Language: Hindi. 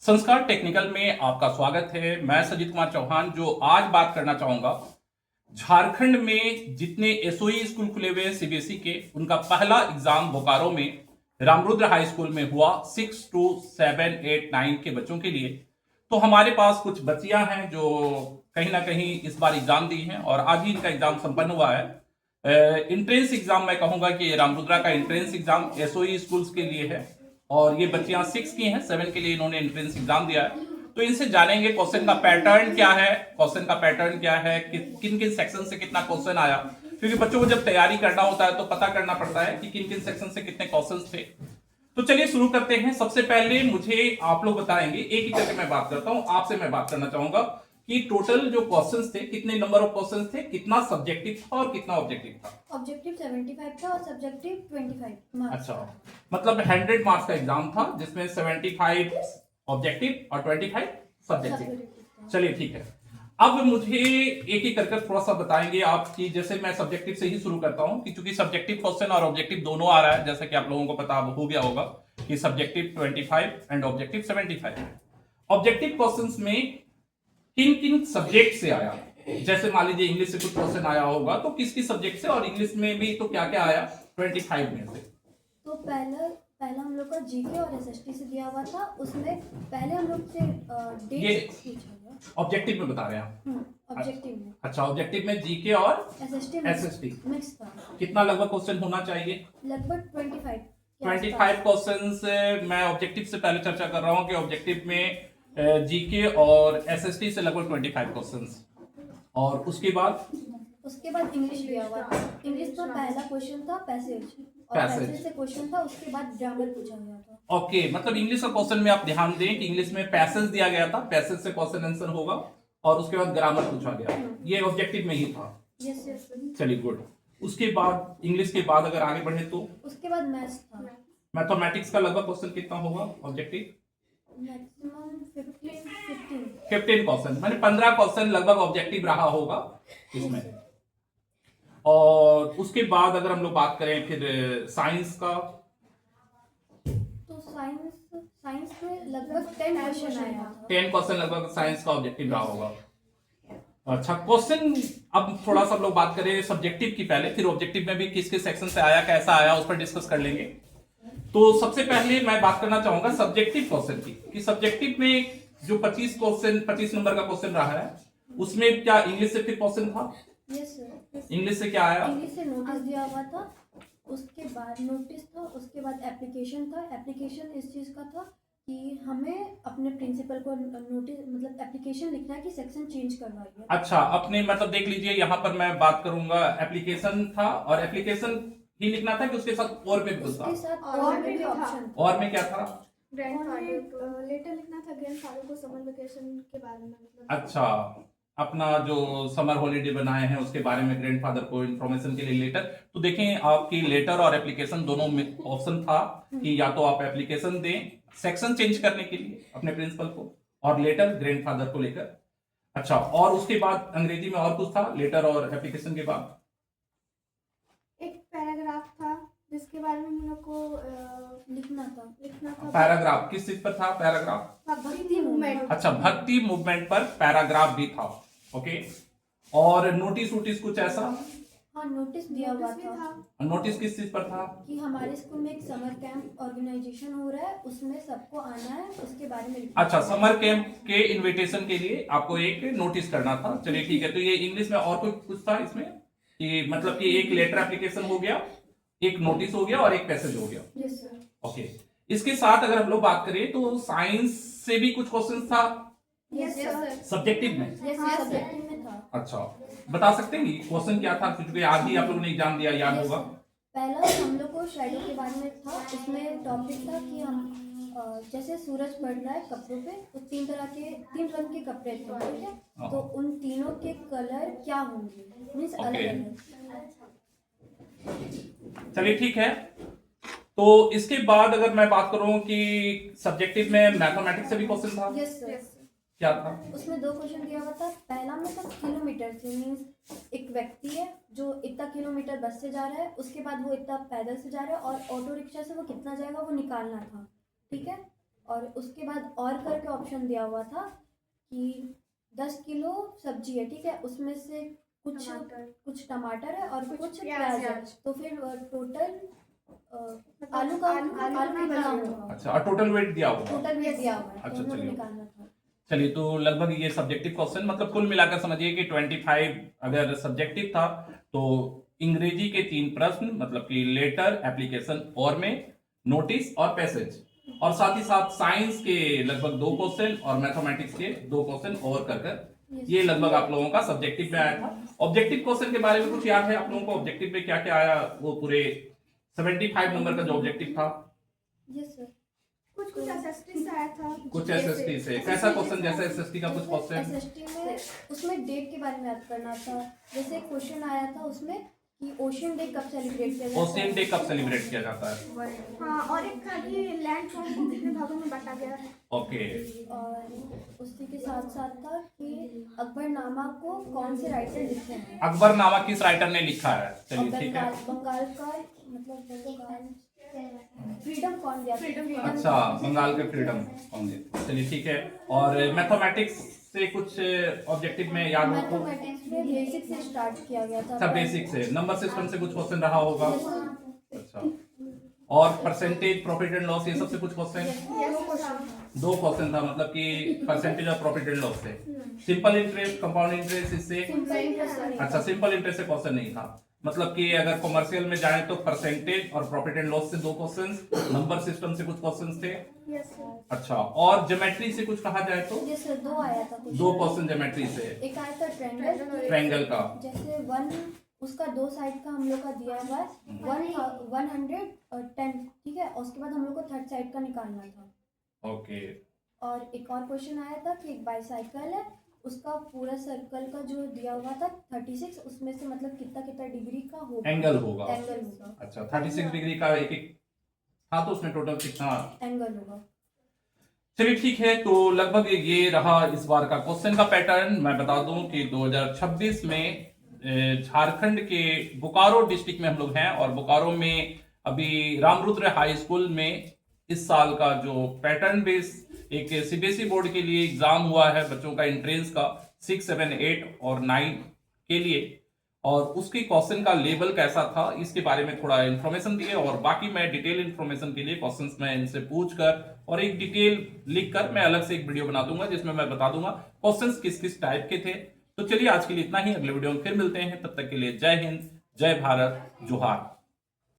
संस्कार टेक्निकल में आपका स्वागत है। मैं सजीत कुमार चौहान जो आज बात करना चाहूंगा झारखंड में जितने एसओई स्कूल खुले हुए सीबीएसई के उनका पहला एग्जाम बोकारो में रामरुद्र हाई स्कूल में हुआ 6 to 7, 8, 9 के बच्चों के लिए। तो हमारे पास कुछ बच्चियां हैं जो कहीं ना कहीं इस बार एग्जाम दी हैं और आज ही इनका एग्जाम संपन्न हुआ है। इंट्रेंस एग्जाम मैं कहूंगा कि रामरुद्रा का इंट्रेंस एग्जाम एसओई स्कूल्स के लिए है और ये बच्चियां 6 की हैं, 7 के लिए इन्होंने एंट्रेंस एग्जाम दिया है। तो इनसे जानेंगे क्वेश्चन का पैटर्न क्या है, किन किन सेक्शन से कितना क्वेश्चन आया, क्योंकि बच्चों को जब तैयारी करना होता है तो पता करना पड़ता है कि किन किन सेक्शन से कितने क्वेश्चन थे। तो चलिए शुरू करते हैं। सबसे पहले मुझे आप लोग बताएंगे, एक ही करके मैं बात करता हूं, आपसे मैं बात करना चाहूंगा कि टोटल जो क्वेश्चंस थे कितने नंबर ऑफ क्वेश्चंस थे, कितना सब्जेक्टिव था और कितना ऑब्जेक्टिव था। ऑब्जेक्टिव 75 था और सब्जेक्टिव 25 मार्क्स। अच्छा, मतलब 100 मार्क्स का एग्जाम था जिसमें 75 ऑब्जेक्टिव और 25 सब्जेक्टिव। चलिए ठीक है। अब मुझे एक एक करके थोड़ा सा बताएंगे आप कि जैसे मैं सब्जेक्टिव से ही शुरू करता हूं कि चूंकि सब्जेक्टिव क्वेश्चन और ऑब्जेक्टिव दोनों आ रहा है, जैसा कि आप लोगों को पता हो गया होगा कि subjective 25 and objective 75। Objective questions में किन किन सब्जेक्ट से आया, जैसे मान लीजिए इंग्लिश से कुछ क्वेश्चन आया होगा तो किस सब्जेक्ट से, और इंग्लिश में भी तो क्या क्या आया 25 में से। तो पहला हम लोग का जीके और एसएसटी से दिया हुआ था। उसमें पहले हम लोग से डेट्स पूछा गया। ऑब्जेक्टिव में बता रहे हैं आप? ऑब्जेक्टिव में। अच्छा, ऑब्जेक्टिव में जीके और एसएसटी मिक्स था। कितना लगभग क्वेश्चन होना चाहिए? लगभग 25 क्वेश्चंस। मैं ऑब्जेक्टिव से पहले चर्चा कर रहा हूं कि ऑब्जेक्टिव में जीके और एसएसटी से लगभग 25 क्वेश्चंस, और उसके बाद इंग्लिश दिया हुआ था। इंग्लिश का पहला क्वेश्चन था पैसेज और पैसेज से क्वेश्चन था, उसके बाद ग्रामर पूछा गया था। ओके, मतलब इंग्लिश का क्वेश्चन में आप ध्यान दें कि इंग्लिश में पैसेज दिया गया था, पैसेज से क्वेश्चन आंसर होगा और उसके बाद ग्रामर पूछा गया। ये ऑब्जेक्टिव में ही था। यस। चलिए गुड। उसके बाद इंग्लिश के बाद अगर आगे बढ़े तो उसके बाद मैथ्स था। मैथमेटिक्स का लगभग क्वेश्चन कितना होगा ऑब्जेक्टिव? मैक्सिमम 15 क्वेश्चन, मैंने 15 क्वेश्चन लगभग ऑब्जेक्टिव रहा होगा इसमें। और उसके बाद अगर हम लोग बात करें फिर साइंस का, तो साइंस में लगभग 10 क्वेश्चन आया था। 10 क्वेश्चन लगभग साइंस का ऑब्जेक्टिव रहा होगा। अच्छा क्वेश्चन, अब थोड़ा सा हम लोग बात करें सब्जेक्टिव की पहले, फिर ऑब्जेक्टिव में भी किस किस सेक्शन से आया, कैसा आया, उस पर डिस्कस कर लेंगे। तो सबसे पहले मैं बात करना चाहूंगा सब्जेक्टिव क्वेश्चन की कि सब्जेक्टिव में जो 25 नंबर का क्वेश्चन रहा है उसमें क्या इंग्लिश से फिर क्वेश्चन था? Yes sir. इंग्लिश से क्या आया? इंग्लिश से नोटिस दिया हुआ था, उसके बाद नोटिस था, उसके बाद एप्लीकेशन था। एप्लीकेशन इस चीज़ का था कि हमें अपने प्रिंसिपल को नोटिस मतलब एप्लीकेशन लिखना है कि सेक्शन चेंज करवाइए। अच्छा, अपने मतलब देख लीजिए यहाँ पर मैं बात करूंगा एप्लीकेशन था, और एप्लीकेशन ही लिखना था कि उसके साथ और में भी कुछ था? उसके साथ और में भी ऑप्शन था। और में क्या था? ग्रैंडफादर लेटर लिखना था ग्रैंडफादर को समर वेकेशन के बारे में, मतलब अच्छा, अपना जो समर हॉलीडे बनाए हैं उसके बारे में ग्रैंडफादर को इन्फॉर्मेशन के लिए लेटर। तो देखें आपकी लेटर और एप्लीकेशन दोनों में ऑप्शन था कि या तो आप एप्लीकेशन दें सेक्शन चेंज करने के लिए अपने प्रिंसिपल को, और लेटर ग्रैंडफादर को लेकर। अच्छा, और उसके बाद अंग्रेजी में और कुछ था लेटर और एप्लीकेशन के बाद? एक पैराग्राफ था जिसके बारे में हम लोग को लिखना था। पैराग्राफ किस चीज पर था? पैराग्राफ भक्ति मूवमेंट। अच्छा, भक्ति मूवमेंट पर पैराग्राफ भी था। ओके, और नोटिस कुछ ऐसा? हाँ, नोटिस दिया हुआ था। नोटिस किस चीज पर था? कि हमारे स्कूल में एक समर कैंप ऑर्गेनाइजेशन हो रहा है, उसमें सबको आना है, उसके बारे में। अच्छा, समर कैंप के इनविटेशन के लिए आपको एक नोटिस करना था। चलिए ठीक है। तो ये इंग्लिश में और कोई कुछ था इसमें कि मतलब कि एक लेटर एप्लीकेशन हो गया, एक नोटिस हो गया और एक पैसेज हो गया। Yes sir. ओके, इसके साथ अगर हम लोग बात करें तो साइंस से भी कुछ क्वेश्चन था यस सर। सब्जेक्टिव में? यस, सब्जेक्टिव में था। अच्छा, बता सकते हैं क्वेश्चन क्या था, क्योंकि आज ही आप लोगों ने एग्जाम दिया, याद होगा। पहला हम लोग को शैडो के बारे में था। उसमें टॉपिक था कि हम जैसे सूरज पड़ रहा है कपड़ों पे, तो 3 रंग के कपड़े थे, ठीक है? तो उन तीनों के कलर क्या होंगे, मीन्स अलग। चलिए ठीक है। तो इसके बाद अगर मैं बात करूं कि सब्जेक्टिव में मैथमेटिक्स से भी क्वेश्चन था? Yes sir. क्या था? उसमें 2 क्वेश्चन दिया हुआ था। पहला में था किलोमीटर से, मीन्स एक व्यक्ति है जो इतना किलोमीटर बस से जा रहा है, उसके बाद वो इतना पैदल से जा रहा है, और ऑटो रिक्शा से वो कितना जाएगा वो निकालना था, ठीक है? और उसके बाद और करके ऑप्शन दिया हुआ था कि 10 किलो सब्जी है, ठीक है, उसमें से कुछ टमाटर है और कुछ प्याज है, तो फिर टोटल आलू का बना होगा। अच्छा, और टोटल वेट दिया होगा। टोटल वेट दिया हुआ है, अच्छा, तो हम लोग चलिए। निकालना था। चलिए, तो लगभग ये सब्जेक्टिव क्वेश्चन, मतलब कुल मिलाकर समझिए कि 25 अगर सब्जेक्टिव था तो अंग्रेजी के 3 प्रश्न, मतलब कि लेटर, एप्लीकेशन और में, नोटिस और पैसेज, और साथ ही साथ साइंस के लगभग 2 क्वेश्चन और मैथमेटिक्स के 2 क्वेश्चन और कर ये लगभग आप लोगों का सब्जेक्टिव में आया था। ऑब्जेक्टिव क्वेश्चन के बारे में कुछ याद है आप लोगों को? ऑब्जेक्टिव में क्या क्या आया? वो पूरे 75 नंबर का जो ऑब्जेक्टिव था। Yes sir. कुछ एसएसटी से आया था, कुछ एसएसटी से कैसा क्वेश्चन? जैसे एसएसटी का कुछ क्वेश्चन, एसएसटी में उसमें डेट के बारे में याद करना था। जैसे एक क्वेश्चन आया था उसमें कि ओशियन डे कब सेलिब्रेट किया जाता है। ओशियन डे कब सेलिब्रेट किया जाता है? हाँ, और एक था कि लैंड फोन को कितने भागों में बांटा गया है। ओके। और उसी के साथ साथ था कि अकबरनामा को कौन से राइटर लिखे हैं। अकबरनामा किस राइटर ने लिखा है? और चलिए, ठीक है। बंगाल का, मतलब फ्रीडम कौन दिया? अच्छा, बंगाल के फ्रीडम कौन दिया? चलिए, ठीक है। और मैथमेटिक्स से कुछ ऑब्जेक्टिव में याद हो तो? मैथमेटिक्स में बेसिक से स्टार्ट किया गया था। अच्छा, बेसिक से, नंबर सिस्टम से कुछ क्वेश्चन रहा होगा। अच्छा, और परसेंटेज, प्रॉफिट एंड लॉस, ये सब से कुछ क्वेश्चन? 2 क्वेश्चन था, मतलब कि परसेंटेज और प्रॉफिट एंड लॉस से। सिंपल इंटरेस्ट, कंपाउंड इंटरेस्ट, इससे? अच्छा, सिंपल इंटरेस्ट से क्वेश्चन नहीं था। मतलब कि अगर कॉमर्शियल में जाए तो परसेंटेज और प्रॉफिट एंड लॉस से 2 क्वेश्चंस, नंबर सिस्टम से कुछ क्वेश्चंस थे। अच्छा, और ज्योमेट्री से कुछ कहा जाए तो? यस सर, 2 आया था कुछ। 2 क्वेश्चन ज्योमेट्री से। एक आया था ट्रायंगल का। जैसे 1 उसका 2 साइड का हम लोग का दिया हुआ है 110, ठीक है, और उसके बाद हम लोग को थर्ड साइड का निकालना था। ओके। और एक और क्वेश्चन आया था कि एक बाईसाइकिल है, उसका पूरा सर्कल का जो दिया हुआ था 36, उसमें से मतलब कितना डिग्री का होगा, एंगल होगा। अच्छा, 36 डिग्री का एक हाँ, तो उसमें टोटल कितना एंगल होगा। चलिए, ठीक है। तो लगभग ये रहा इस बार का क्वेश्चन का पैटर्न। मैं बता दूं कि 2026 में झारखंड के बोकारो डिस्ट्रिक्ट में हम लोग हैं, और बोकारो में अभी रामरुद्र हाई स्कूल में इस साल का जो पैटर्न बेस एक सीबीएसई बोर्ड के लिए एग्जाम हुआ है बच्चों का, एंट्रेंस का 6, 7, 8 और 9 के लिए, और उसके क्वेश्चन का लेवल कैसा था इसके बारे में थोड़ा इन्फॉर्मेशन दिए, और बाकी मैं डिटेल इन्फॉर्मेशन के लिए क्वेश्चंस मैं इनसे पूछकर और एक डिटेल लिखकर मैं अलग से एक वीडियो बना दूंगा जिसमें मैं बता दूंगा क्वेश्चंस किस किस टाइप के थे। तो चलिए, आज के लिए इतना ही। अगले वीडियो में फिर मिलते हैं, तब तक के लिए जय हिंद, जय भारत, जोहार।